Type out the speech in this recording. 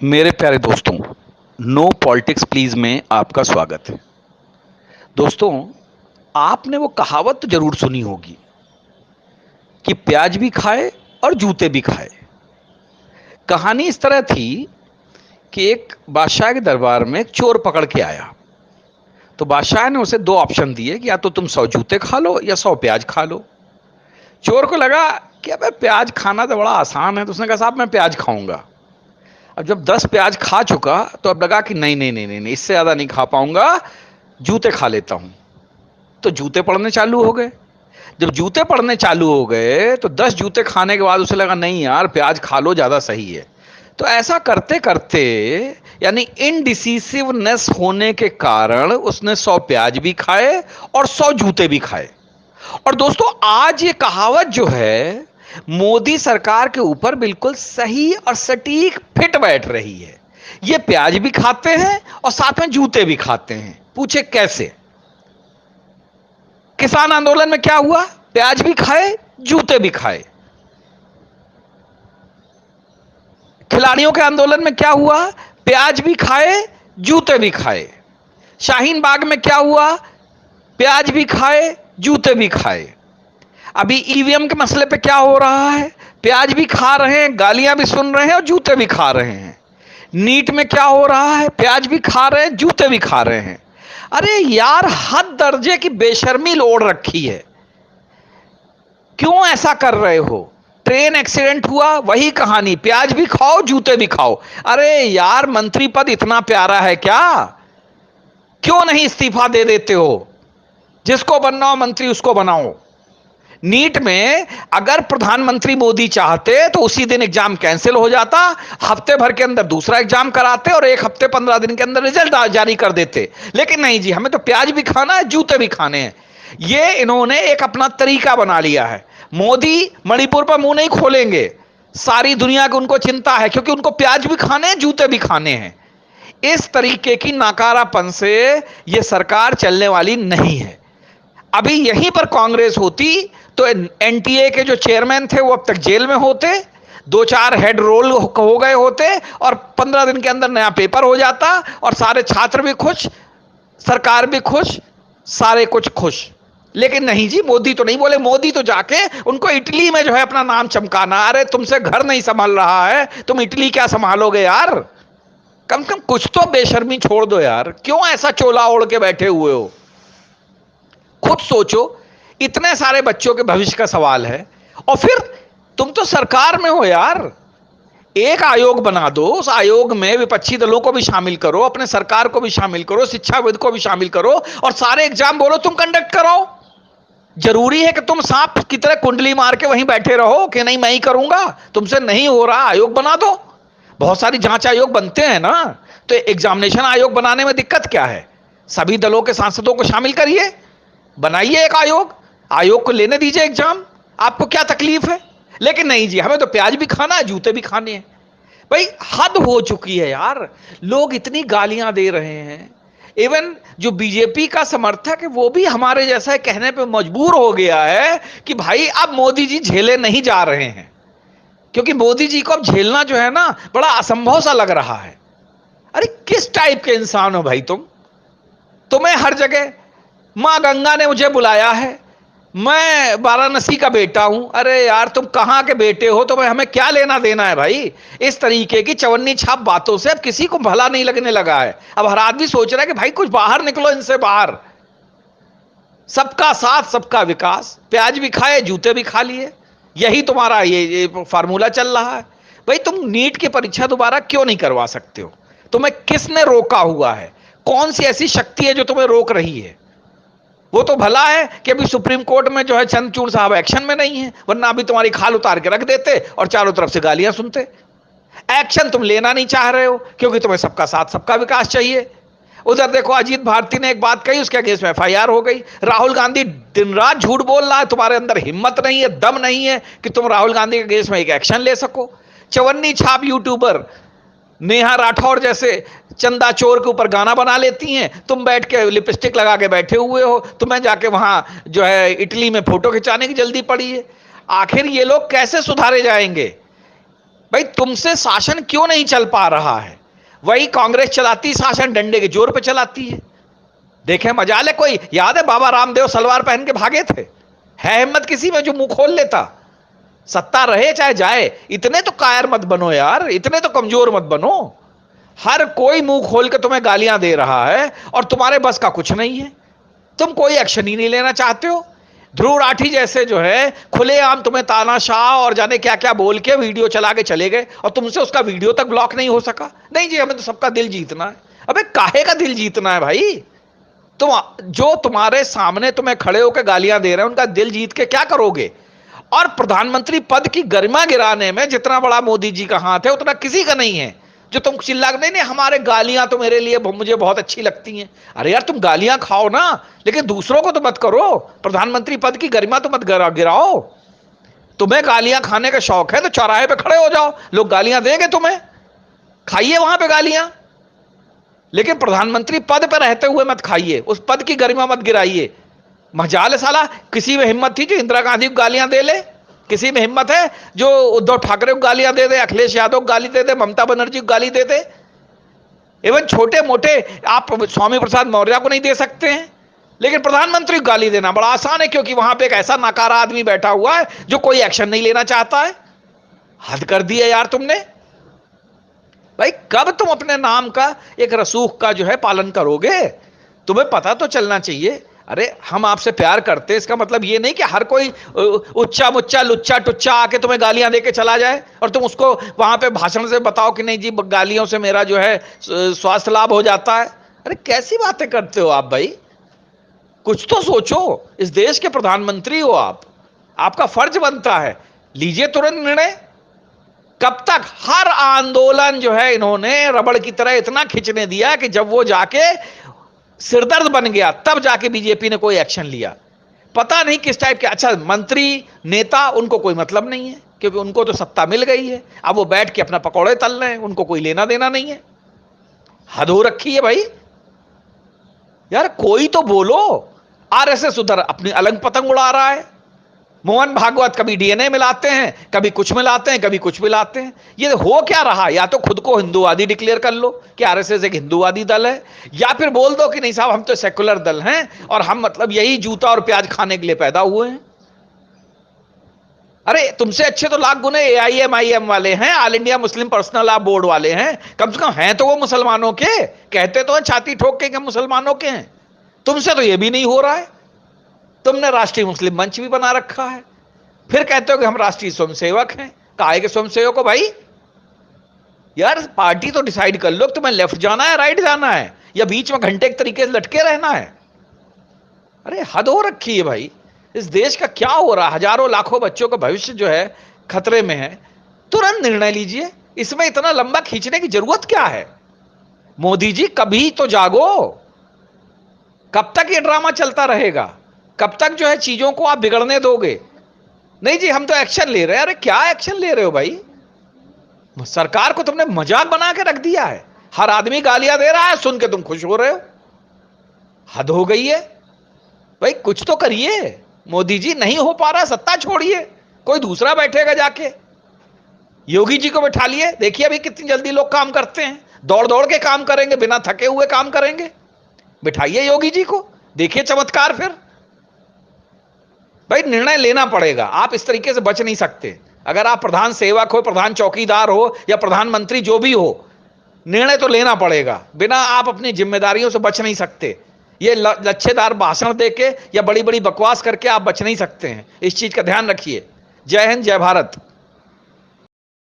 मेरे प्यारे दोस्तों, नो पॉलिटिक्स प्लीज में आपका स्वागत है। दोस्तों, आपने वो कहावत तो जरूर सुनी होगी कि प्याज भी खाए और जूते भी खाए। कहानी इस तरह थी कि एक बादशाह के दरबार में एक चोर पकड़ के आया। तो बादशाह ने उसे दो ऑप्शन दिए कि या तो तुम 100 जूते खा लो या 100 प्याज खा लो। चोर को लगा कि अबे प्याज खाना तो बड़ा आसान है, तो उसने कहा साहब मैं प्याज खाऊंगा। अब जब 10 प्याज खा चुका तो अब लगा कि नहीं नहीं नहीं नहीं नहीं, इससे ज्यादा नहीं खा पाऊंगा, जूते खा लेता हूं। तो जूते पड़ने चालू हो गए। जब जूते पड़ने चालू हो गए तो 10 जूते खाने के बाद उसे लगा नहीं यार, प्याज खा लो, ज्यादा सही है। तो ऐसा करते करते, यानी इनडिसिसिवनेस होने के कारण उसने 100 प्याज भी खाए और 100 जूते भी खाए। और दोस्तों, आज ये कहावत जो है मोदी सरकार के ऊपर बिल्कुल सही और सटीक फिट बैठ रही है। ये प्याज भी खाते हैं और साथ में जूते भी खाते हैं। पूछे कैसे? किसान आंदोलन में क्या हुआ? प्याज भी खाए, जूते भी खाए। खिलाड़ियों के आंदोलन में क्या हुआ? प्याज भी खाए, जूते भी खाए। शाहीन बाग में क्या हुआ? प्याज भी खाए, जूते भी खाए। अभी ईवीएम के मसले पे क्या हो रहा है? प्याज भी खा रहे हैं, गालियां भी सुन रहे हैं और जूते भी खा रहे हैं। नीट में क्या हो रहा है? प्याज भी खा रहे हैं, जूते भी खा रहे हैं। अरे यार, हद दर्जे की बेशर्मी लोड़ रखी है। क्यों ऐसा कर रहे हो? ट्रेन एक्सीडेंट हुआ, वही कहानी, प्याज भी खाओ जूते भी खाओ। अरे यार, मंत्री पद इतना प्यारा है क्या? क्यों नहीं इस्तीफा दे देते हो? जिसको बनना हो मंत्री उसको बनाओ। नीट में अगर प्रधानमंत्री मोदी चाहते तो उसी दिन एग्जाम कैंसिल हो जाता, हफ्ते भर के अंदर दूसरा एग्जाम कराते और एक हफ्ते 15 दिन के अंदर रिजल्ट जारी कर देते। लेकिन नहीं जी, हमें तो प्याज भी खाना है, जूते भी खाने हैं। ये इन्होंने एक अपना तरीका बना लिया है। मोदी मणिपुर पर मुंह नहीं खोलेंगे, सारी दुनिया को उनको चिंता है, क्योंकि उनको प्याज भी खाने हैं, जूते भी खाने हैं। इस तरीके की नाकारापन से यह सरकार चलने वाली नहीं है। अभी यहीं पर कांग्रेस होती तो एनटीए के जो चेयरमैन थे वो अब तक जेल में होते, 2-4 हेड रोल हो गए होते और 15 दिन के अंदर नया पेपर हो जाता और सारे छात्र भी खुश, सरकार भी खुश, सारे कुछ खुश। लेकिन नहीं जी, मोदी तो नहीं बोले। मोदी तो जाके उनको इटली में जो है अपना नाम चमकाना। अरे तुमसे घर नहीं संभाल रहा है, तुम इटली क्या संभालोगे यार? कम से कम कुछ तो बेशर्मी छोड़ दो यार। क्यों ऐसा चोला ओढ़ के बैठे हुए हो? खुद सोचो, इतने सारे बच्चों के भविष्य का सवाल है। और फिर तुम तो सरकार में हो यार, एक आयोग बना दो, उस आयोग में विपक्षी दलों को भी शामिल करो, अपने सरकार को भी शामिल करो, शिक्षाविद को भी शामिल करो और सारे एग्जाम बोलो तुम कंडक्ट करो। जरूरी है कि तुम सांप की तरह कुंडली मार के वहीं बैठे रहो कि नहीं मैं ही करूंगा? तुमसे नहीं हो रहा, आयोग बना दो। बहुत सारी जांच आयोग बनते हैं ना, तो एग्जामिनेशन आयोग बनाने में दिक्कत क्या है? सभी दलों के सांसदों को शामिल करिए, बनाइए एक आयोग, आयोग को लेने दीजिए एग्जाम, आपको क्या तकलीफ है? लेकिन नहीं जी, हमें तो प्याज भी खाना है, जूते भी खाने हैं। भाई हद हो चुकी है यार, लोग इतनी गालियां दे रहे हैं। इवन जो बीजेपी का समर्थक है वो भी हमारे जैसा कहने पे मजबूर हो गया है कि भाई अब मोदी जी झेले नहीं जा रहे हैं, क्योंकि मोदी जी को अब झेलना जो है ना बड़ा असंभव सा लग रहा है। अरे किस टाइप के इंसान हो भाई तुम? तुम्हें हर जगह मां गंगा ने मुझे बुलाया है, मैं वाराणसी का बेटा हूं। अरे यार, तुम कहां के बेटे हो? तुम्हें हमें क्या लेना देना है भाई? इस तरीके की चवन्नी छाप बातों से अब किसी को भला नहीं लगने लगा है। अब हर आदमी सोच रहा है कि भाई कुछ बाहर निकलो इनसे बाहर। सबका साथ सबका विकास, प्याज भी खाए जूते भी खा लिए, यही तुम्हारा ये फार्मूला चल रहा है। भाई तुम नीट की परीक्षा दोबारा क्यों नहीं करवा सकते हो? तुम्हें किसने रोका हुआ है? कौन सी ऐसी शक्ति है जो तुम्हें रोक रही है? वो तो भला है कि अभी सुप्रीम कोर्ट में जो है चंद्रचूड़ साहब एक्शन में नहीं है, वरना अभी तुम्हारी खाल उतार के रख देते और चारों तरफ से गालियां सुनते। एक्शन तुम लेना नहीं चाह रहे हो क्योंकि तुम्हें सबका साथ सबका विकास चाहिए। उधर देखो, अजीत भारती ने एक बात कही, उसके अगेंस्ट में एफआईआर हो गई। राहुल गांधी दिन रात झूठ बोल रहा है, तुम्हारे अंदर हिम्मत नहीं है, दम नहीं है कि तुम राहुल गांधी के अगेंस्ट में एक एक्शन ले सको। चवन्नी छाप यूट्यूबर नेहा राठौर जैसे चंदा चोर के ऊपर गाना बना लेती हैं, तुम बैठ के लिपस्टिक लगा के बैठे हुए हो, तुम्हें जाके वहां जो है इटली में फोटो खिंचाने की जल्दी पड़ी है। आखिर ये लोग कैसे सुधारे जाएंगे? भाई तुमसे शासन क्यों नहीं चल पा रहा है? वही कांग्रेस चलाती शासन, डंडे के जोर पे चलाती है। देखे मजाल है कोई? याद है बाबा रामदेव सलवार पहन के भागे थे? है हिम्मत किसी में जो मुंह खोल लेता? सत्ता रहे चाहे जाए, इतने तो कायर मत बनो यार, इतने तो कमजोर मत बनो। हर कोई मुंह खोल के तुम्हें गालियां दे रहा है और तुम्हारे बस का कुछ नहीं है, तुम कोई एक्शन ही नहीं लेना चाहते हो। ध्रुव राठी जैसे जो है खुलेआम तुम्हें तानाशाह और जाने क्या क्या बोल के वीडियो चला के चले गए और तुमसे उसका वीडियो तक ब्लॉक नहीं हो सका। नहीं जी, हमें तो सबका दिल जीतना है। अबे काहे का दिल जीतना है भाई? तुम जो तुम्हारे सामने तुम्हें खड़े होकर गालियां दे रहे हैं उनका दिल जीत के क्या करोगे? और प्रधानमंत्री पद की गरिमा गिराने में जितना बड़ा मोदी जी का हाथ है उतना किसी का नहीं है। जो तुम चिल्ला नहीं नहीं हमारे गालियां तो मेरे लिए मुझे बहुत अच्छी लगती हैं। अरे यार तुम गालियां खाओ ना, लेकिन दूसरों को तो मत करो। प्रधानमंत्री पद की गरिमा तो मत गिराओ। तुम्हें गालियां खाने का शौक है तो चौराहे पे खड़े हो जाओ, लोग गालियां देंगे तुम्हें, खाइए वहां पे गालियां। लेकिन प्रधानमंत्री पद पर रहते हुए मत खाइए, उस पद की गरिमा मत गिराइए। मजाल साला, किसी में हिम्मत थी जो इंदिरा गांधी को गालियां दे ले? किसी में हिम्मत है जो उद्धव ठाकरे को गालियां दे दे, अखिलेश यादव को गाली दे दे, ममता बनर्जी को गाली दे दे? इवन छोटे मोटे आप स्वामी प्रसाद मौर्य को नहीं दे सकते हैं, लेकिन प्रधानमंत्री को गाली देना बड़ा आसान है, क्योंकि वहां पे एक ऐसा नकारा आदमी बैठा हुआ है जो कोई एक्शन नहीं लेना चाहता है। हद कर दी है यार तुमने। भाई कब तुम अपने नाम का एक रसूख का जो है पालन करोगे? तुम्हें पता तो चलना चाहिए। अरे हम आपसे प्यार करते हैं, इसका मतलब ये नहीं कि हर कोई उच्चा मुच्चा लुच्चा टुच्चा आके तुम्हें गालियां देके चला जाए और तुम उसको वहां पे भाषण से बताओ कि नहीं जी गालियों से मेरा जो है स्वास्थ्य लाभ हो जाता है। अरे कैसी बातें करते हो आप भाई? कुछ तो सोचो, इस देश के प्रधानमंत्री हो आप, आपका फर्ज बनता है लीजिए तुरंत निर्णय। कब तक? हर आंदोलन जो है इन्होंने रबड़ की तरह इतना खींचने दिया कि जब वो जाके सिरदर्द बन गया तब जाके बीजेपी ने कोई एक्शन लिया। पता नहीं किस टाइप के, अच्छा मंत्री नेता उनको कोई मतलब नहीं है क्योंकि उनको तो सत्ता मिल गई है, अब वो बैठ के अपना पकौड़े तल रहे हैं, उनको कोई लेना देना नहीं है। हद हो रखी है भाई यार, कोई तो बोलो। आरएसएस उधर अपनी अलग पतंग उड़ा रहा है, मोहन भागवत कभी डीएनए मिलाते हैं, कभी कुछ मिलाते हैं, कभी कुछ मिलाते हैं। ये हो क्या रहा? या तो खुद को हिंदूवादी डिक्लेयर कर लो कि आरएसएस एक हिंदूवादी दल है, या फिर बोल दो कि नहीं साहब हम तो सेकुलर दल हैं और हम मतलब यही जूता और प्याज खाने के लिए पैदा हुए हैं। अरे तुमसे अच्छे तो लाख गुने एआईएमआईएम वाले हैं, all India Muslim personal law board वाले हैं। कम से कम हैं तो वो मुसलमानों के, कहते तो हैं छाती ठोक के मुसलमानों के हैं। तुमसे तो ये भी नहीं हो रहा है। तुमने राष्ट्रीय मुस्लिम मंच भी बना रखा है, फिर कहते हो कि हम राष्ट्रीय स्वयंसेवक हैं। काहे के स्वयंसेवक हो भाई? यार पार्टी तो डिसाइड कर लो तुम्हें लेफ्ट जाना है, राइट जाना है, या बीच में घंटे के तरीके से लटके रहना है। अरे हद हो रखी है भाई। इस देश का क्या हो रहा है? हजारों लाखों बच्चों का भविष्य जो है खतरे में है। तुरंत निर्णय लीजिए, इसमें इतना लंबा खींचने की जरूरत क्या है? मोदी जी कभी तो जागो। कब तक ये ड्रामा चलता रहेगा? कब तक जो है चीजों को आप बिगड़ने दोगे? नहीं जी हम तो एक्शन ले रहे हैं। अरे क्या एक्शन ले रहे हो भाई? सरकार को तुमने मजाक बना के रख दिया है। हर आदमी गालियां दे रहा है, सुन के तुम खुश हो रहे हो। हद हो गई है भाई, कुछ तो करिए। मोदी जी नहीं हो पा रहा, सत्ता छोड़िए, कोई दूसरा बैठेगा जाके। योगी जी को बैठा लिए, देखिए अभी कितनी जल्दी लोग काम करते हैं, दौड़ दौड़ के काम करेंगे, बिना थके हुए काम करेंगे। बिठाइए योगी जी को, देखिए चमत्कार। फिर भाई निर्णय लेना पड़ेगा, आप इस तरीके से बच नहीं सकते। अगर आप प्रधान सेवक हो, प्रधान चौकीदार हो या प्रधानमंत्री जो भी हो, निर्णय तो लेना पड़ेगा। बिना आप अपनी जिम्मेदारियों से बच नहीं सकते। ये लच्छेदार भाषण देके या बड़ी बड़ी बकवास करके आप बच नहीं सकते हैं। इस चीज का ध्यान रखिए। जय हिंद, जय भारत।